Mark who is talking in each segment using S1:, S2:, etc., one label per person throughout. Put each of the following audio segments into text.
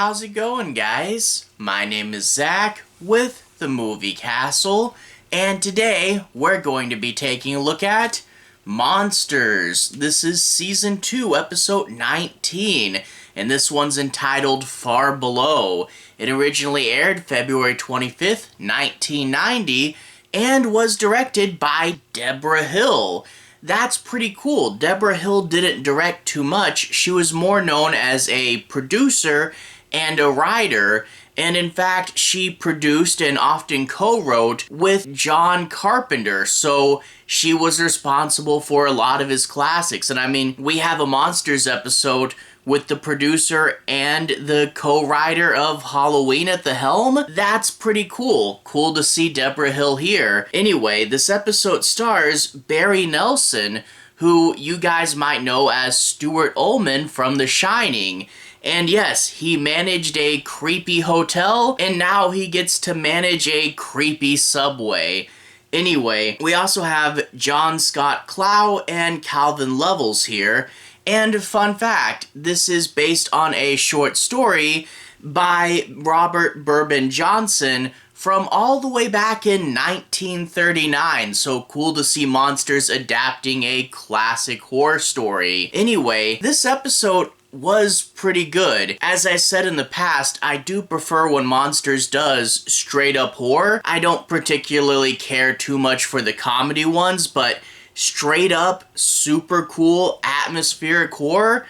S1: How's it going, guys? My name is Zach with the Movie Castle, and today we're going to be taking a look at Monsters. This is Season 2, Episode 19, and this one's entitled Far Below. It originally aired February 25th, 1990, and was directed by Debra Hill. That's pretty cool. Debra Hill didn't direct too much. She was more known as a producer and a writer, and in fact, she produced and often co-wrote with John Carpenter, so she was responsible for a lot of his classics. And I mean, we have a Monsters episode with the producer and the co-writer of Halloween at the helm. That's pretty cool. Cool to see Debra Hill here. Anyway, this episode stars Barry Nelson, who you guys might know as Stuart Ullman from The Shining. And yes, he managed a creepy hotel, and now he gets to manage a creepy subway. Anyway, we also have John Scott Clough and Calvin Levels here. And fun fact, this is based on a short story by Robert Bourbon Johnson from all the way back in 1939. So cool to see Monsters adapting a classic horror story. Anyway, this episode was pretty good. As I said in the past, I do prefer when Monsters does straight up horror. I don't particularly care too much for the comedy ones, but straight up, super cool, atmospheric horror,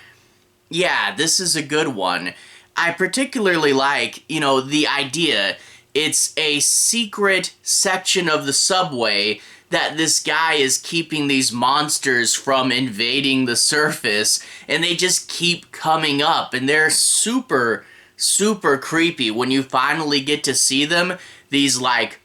S1: yeah, this is a good one. I particularly like, the idea. It's a secret section of the subway that this guy is keeping these monsters from invading the surface, and they just keep coming up, and they're super, super creepy when you finally get to see them. These,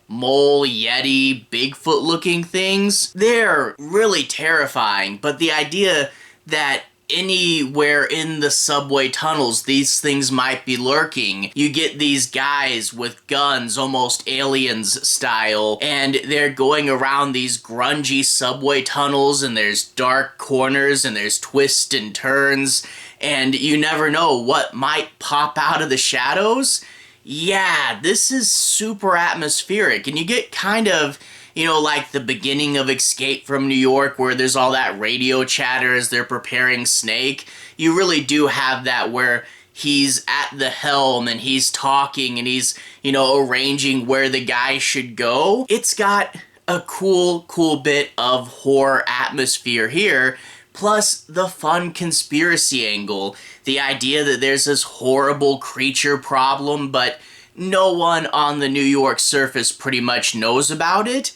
S1: mole, yeti, Bigfoot looking things, they're really terrifying, but the idea that anywhere in the subway tunnels these things might be lurking. You get these guys with guns, almost Aliens style, and they're going around these grungy subway tunnels, and there's dark corners, and there's twists and turns, and you never know what might pop out of the shadows. Yeah, this is super atmospheric, and you get kind of, like the beginning of Escape from New York, where there's all that radio chatter as they're preparing Snake. You really do have that where he's at the helm and he's talking and he's, arranging where the guy should go. It's got a cool bit of horror atmosphere here, plus the fun conspiracy angle. The idea that there's this horrible creature problem, but no one on the New York surface pretty much knows about it.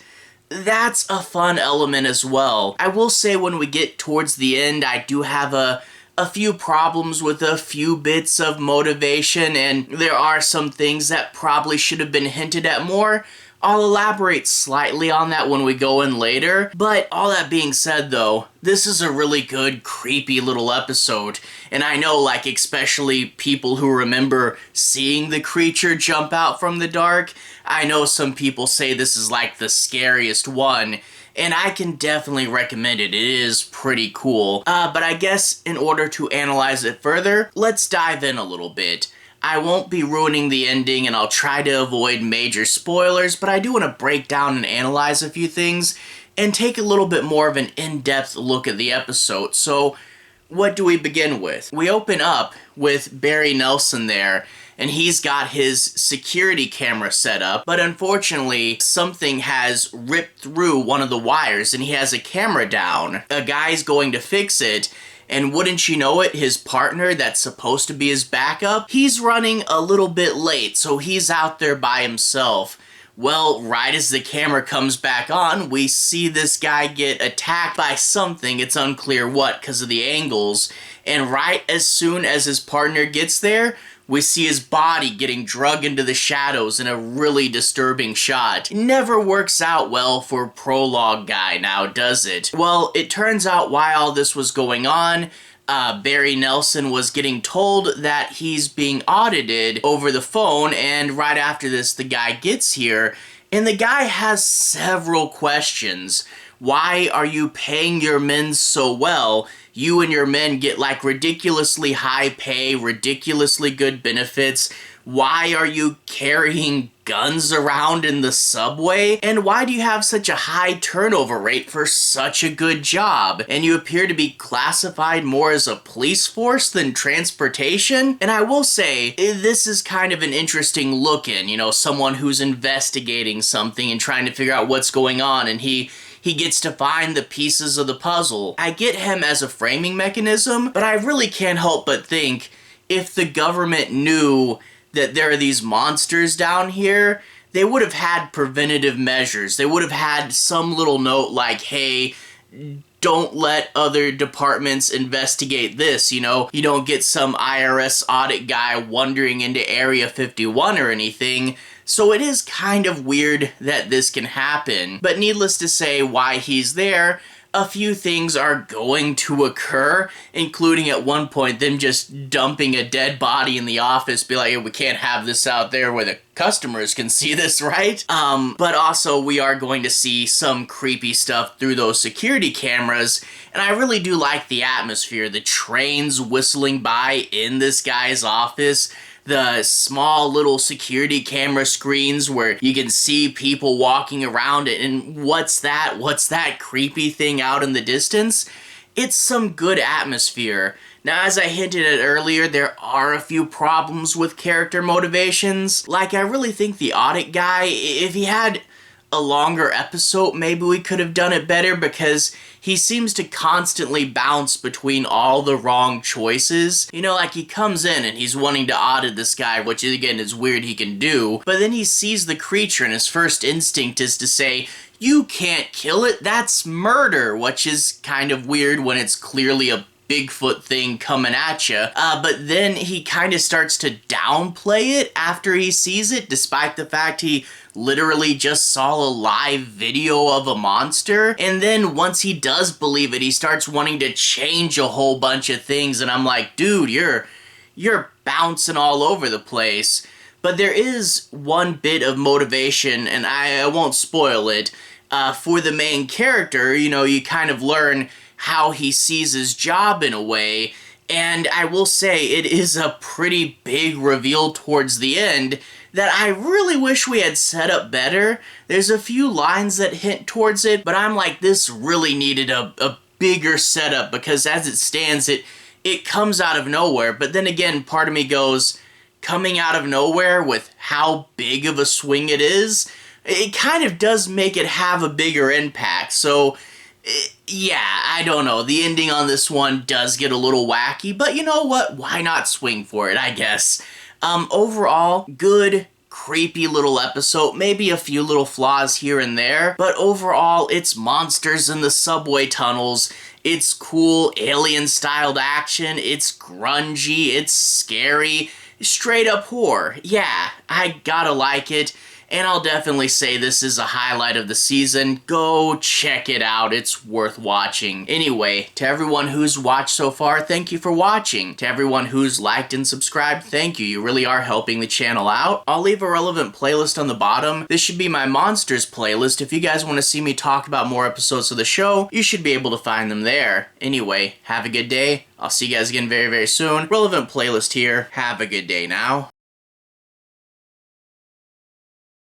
S1: That's a fun element as well. I will say when we get towards the end, I do have a few problems with a few bits of motivation, and there are some things that probably should have been hinted at more. I'll elaborate slightly on that when we go in later, but all that being said though, this is a really good, creepy little episode, and I know, especially people who remember seeing the creature jump out from the dark, I know some people say this is the scariest one, and I can definitely recommend it. It is pretty cool. But I guess in order to analyze it further, let's dive in a little bit. I won't be ruining the ending, and I'll try to avoid major spoilers, but I do want to break down and analyze a few things and take a little bit more of an in-depth look at the episode. So, what do we begin with? We open up with Barry Nelson there, and he's got his security camera set up, but unfortunately, something has ripped through one of the wires, and he has a camera down. A guy's going to fix it, and wouldn't you know it, his partner that's supposed to be his backup, he's running a little bit late, so he's out there by himself. Well, right as the camera comes back on, we see this guy get attacked by something. It's unclear what because of the angles. And right as soon as his partner gets there, we see his body getting dragged into the shadows in a really disturbing shot. It never works out well for Prologue Guy now, does it? Well, it turns out while all this was going on, Barry Nelson was getting told that he's being audited over the phone, and right after this, the guy gets here, and the guy has several questions. Why are you paying your men so well? You and your men get like ridiculously high pay, ridiculously good benefits. Why are you carrying guns around in the subway? And why do you have such a high turnover rate for such a good job? And you appear to be classified more as a police force than transportation? And I will say, this is kind of an interesting look in, you know, someone who's investigating something and trying to figure out what's going on, and he gets to find the pieces of the puzzle. I get him as a framing mechanism, but I really can't help but think if the government knew that there are these monsters down here, they would have had preventative measures. They would have had some little note like, hey, don't let other departments investigate this, you know? You don't get some IRS audit guy wandering into Area 51 or anything. So it is kind of weird that this can happen. But needless to say, why he's there, a few things are going to occur, including at one point them just dumping a dead body in the office, be like, hey, we can't have this out there where the customers can see this, right? But also we are going to see some creepy stuff through those security cameras, and I really do like the atmosphere. The trains whistling by in this guy's office, the small little security camera screens where you can see people walking around it, and what's that creepy thing out in the distance? It's some good atmosphere. Now, as I hinted at earlier, there are a few problems with character motivations. Like, I really think the audit guy, if he had a longer episode, maybe we could have done it better, because he seems to constantly bounce between all the wrong choices. You know, like he comes in and he's wanting to audit this guy, which again is weird he can do, but then he sees the creature and his first instinct is to say, you can't kill it, that's murder, which is kind of weird when it's clearly a Bigfoot thing coming at you. But then he kind of starts to downplay it after he sees it, despite the fact he literally just saw a live video of a monster. And then once he does believe it, he starts wanting to change a whole bunch of things, and I'm like, dude, you're bouncing all over the place. But there is one bit of motivation, and I won't spoil it, for the main character. You know, you kind of learn how he sees his job in a way, and I will say it is a pretty big reveal towards the end that I really wish we had set up better. There's a few lines that hint towards it, but I'm like, this really needed a bigger setup, because as it stands, it comes out of nowhere. But then again, part of me goes, coming out of nowhere with how big of a swing it is, it kind of does make it have a bigger impact. So yeah, I don't know. The ending on this one does get a little wacky, but you know what? Why not swing for it, I guess. Overall, good, creepy little episode. Maybe a few little flaws here and there, but overall, it's monsters in the subway tunnels. It's cool, alien-styled action. It's grungy. It's scary. Straight up horror. Yeah, I gotta like it. And I'll definitely say this is a highlight of the season. Go check it out. It's worth watching. Anyway, to everyone who's watched so far, thank you for watching. To everyone who's liked and subscribed, thank you. You really are helping the channel out. I'll leave a relevant playlist on the bottom. This should be my Monsters playlist. If you guys want to see me talk about more episodes of the show, you should be able to find them there. Anyway, have a good day. I'll see you guys again very, very soon. Relevant playlist here. Have a good day now.